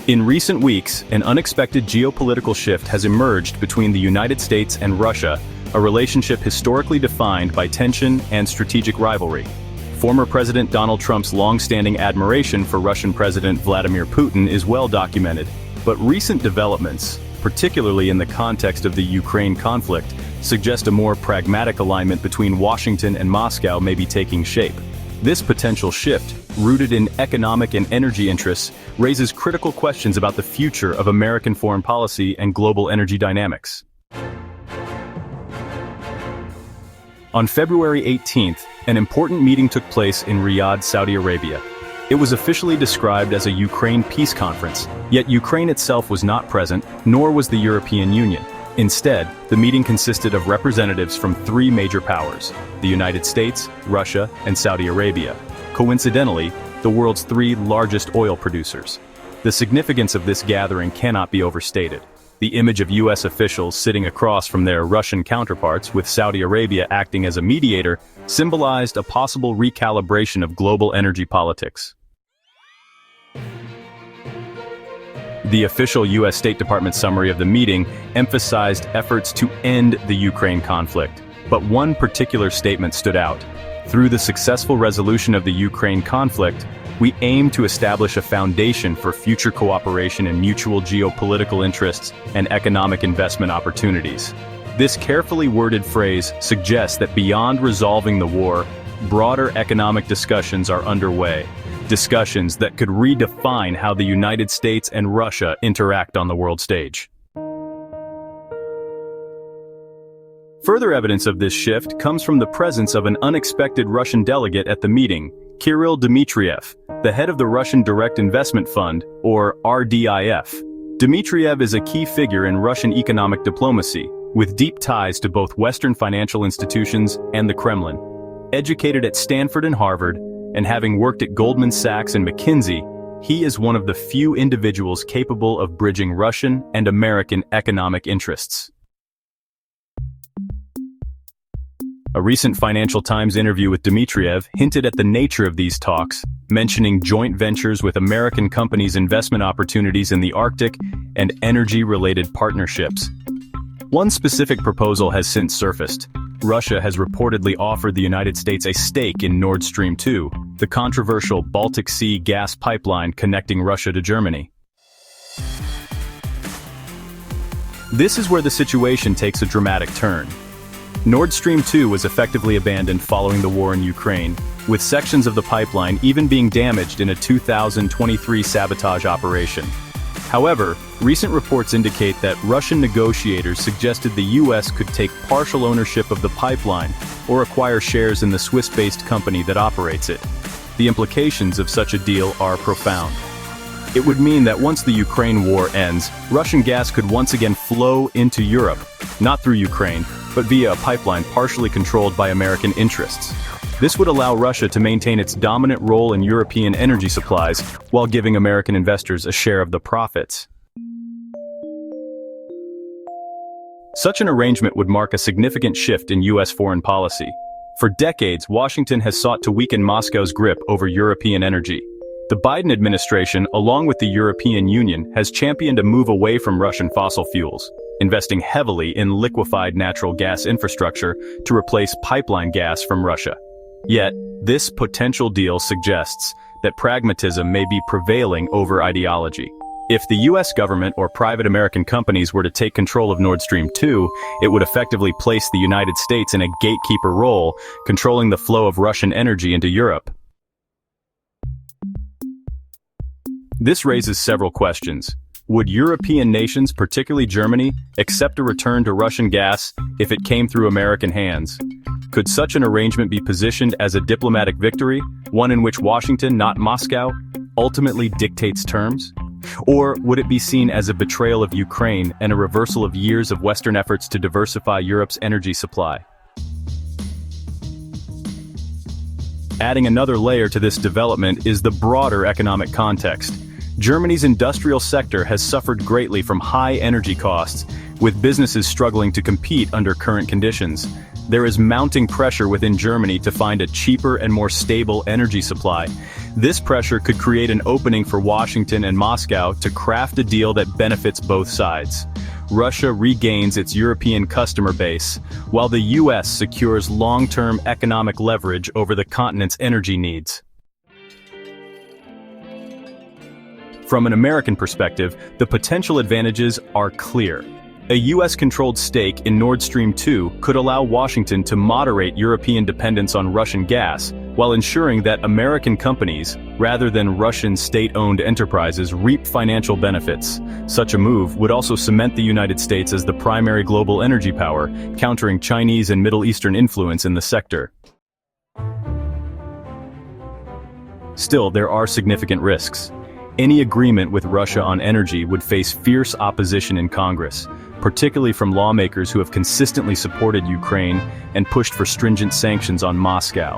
In recent weeks, an unexpected geopolitical shift has emerged between the United States and Russia, a relationship historically defined by tension and strategic rivalry. Former President Donald Trump's long-standing admiration for Russian President Vladimir Putin is well documented, but recent developments, particularly in the context of the Ukraine conflict, suggest a more pragmatic alignment between Washington and Moscow may be taking shape. This potential shift, rooted in economic and energy interests, raises critical questions about the future of American foreign policy and global energy dynamics. On February 18th, an important meeting took place in Riyadh, Saudi Arabia. It was officially described as a Ukraine peace conference, yet Ukraine itself was not present, nor was the European Union. Instead, the meeting consisted of representatives from three major powers: the United States, Russia, and Saudi Arabia. Coincidentally, the world's three largest oil producers. The significance of this gathering cannot be overstated. The image of U.S. officials sitting across from their Russian counterparts, with Saudi Arabia acting as a mediator, symbolized a possible recalibration of global energy politics. The official U.S. State Department summary of the meeting emphasized efforts to end the Ukraine conflict, but one particular statement stood out. Through the successful resolution of the Ukraine conflict, we aim to establish a foundation for future cooperation in mutual geopolitical interests and economic investment opportunities. This carefully worded phrase suggests that beyond resolving the war, broader economic discussions are underway. Discussions that could redefine how the United States and Russia interact on the world stage. Further evidence of this shift comes from the presence of an unexpected Russian delegate at the meeting, Kirill Dmitriev, the head of the Russian Direct Investment Fund, or RDIF. Dmitriev is a key figure in Russian economic diplomacy, with deep ties to both Western financial institutions and the Kremlin. Educated at Stanford and Harvard, and having worked at Goldman Sachs and McKinsey, he is one of the few individuals capable of bridging Russian and American economic interests. A recent Financial Times interview with Dmitriev hinted at the nature of these talks, mentioning joint ventures with American companies' investment opportunities in the Arctic and energy-related partnerships. One specific proposal has since surfaced. Russia has reportedly offered the United States a stake in Nord Stream 2, the controversial Baltic Sea gas pipeline connecting Russia to Germany. This is where the situation takes a dramatic turn. Nord Stream 2 was effectively abandoned following the war in Ukraine, with sections of the pipeline even being damaged in a 2023 sabotage operation. However, recent reports indicate that Russian negotiators suggested the U.S. could take partial ownership of the pipeline or acquire shares in the Swiss-based company that operates it. The implications of such a deal are profound. It would mean that once the Ukraine war ends, Russian gas could once again flow into Europe, not through Ukraine, but via a pipeline partially controlled by American interests. This would allow Russia to maintain its dominant role in European energy supplies while giving American investors a share of the profits. Such an arrangement would mark a significant shift in U.S. foreign policy. For decades, Washington has sought to weaken Moscow's grip over European energy. The Biden administration, along with the European Union, has championed a move away from Russian fossil fuels, investing heavily in liquefied natural gas infrastructure to replace pipeline gas from Russia. Yet, this potential deal suggests that pragmatism may be prevailing over ideology. If the U.S. government or private American companies were to take control of Nord Stream 2, it would effectively place the United States in a gatekeeper role, controlling the flow of Russian energy into Europe. This raises several questions. Would European nations, particularly Germany, accept a return to Russian gas if it came through American hands? Could such an arrangement be positioned as a diplomatic victory, one in which Washington, not Moscow, ultimately dictates terms? Or would it be seen as a betrayal of Ukraine and a reversal of years of Western efforts to diversify Europe's energy supply? Adding another layer to this development is the broader economic context. Germany's industrial sector has suffered greatly from high energy costs, with businesses struggling to compete under current conditions. There is mounting pressure within Germany to find a cheaper and more stable energy supply. This pressure could create an opening for Washington and Moscow to craft a deal that benefits both sides. Russia regains its European customer base, while the US secures long-term economic leverage over the continent's energy needs. From an American perspective, the potential advantages are clear. A US-controlled stake in Nord Stream 2 could allow Washington to moderate European dependence on Russian gas, while ensuring that American companies, rather than Russian state-owned enterprises, reap financial benefits. Such a move would also cement the United States as the primary global energy power, countering Chinese and Middle Eastern influence in the sector. Still, there are significant risks. Any agreement with Russia on energy would face fierce opposition in Congress, particularly from lawmakers who have consistently supported Ukraine and pushed for stringent sanctions on Moscow.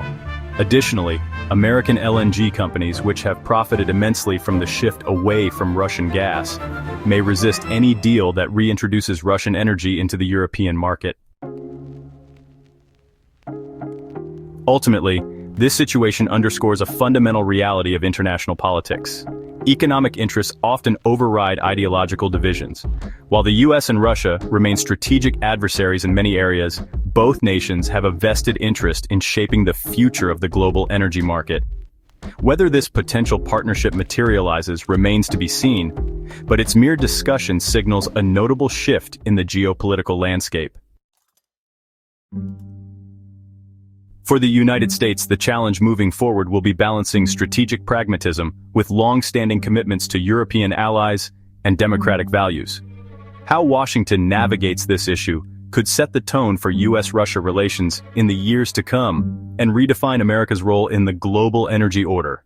Additionally, American LNG companies, which have profited immensely from the shift away from Russian gas, may resist any deal that reintroduces Russian energy into the European market. Ultimately, this situation underscores a fundamental reality of international politics. Economic interests often override ideological divisions. While the US and Russia remain strategic adversaries in many areas, both nations have a vested interest in shaping the future of the global energy market. Whether this potential partnership materializes remains to be seen, but its mere discussion signals a notable shift in the geopolitical landscape. For the United States, the challenge moving forward will be balancing strategic pragmatism with long-standing commitments to European allies and democratic values. How Washington navigates this issue could set the tone for US-Russia relations in the years to come and redefine America's role in the global energy order.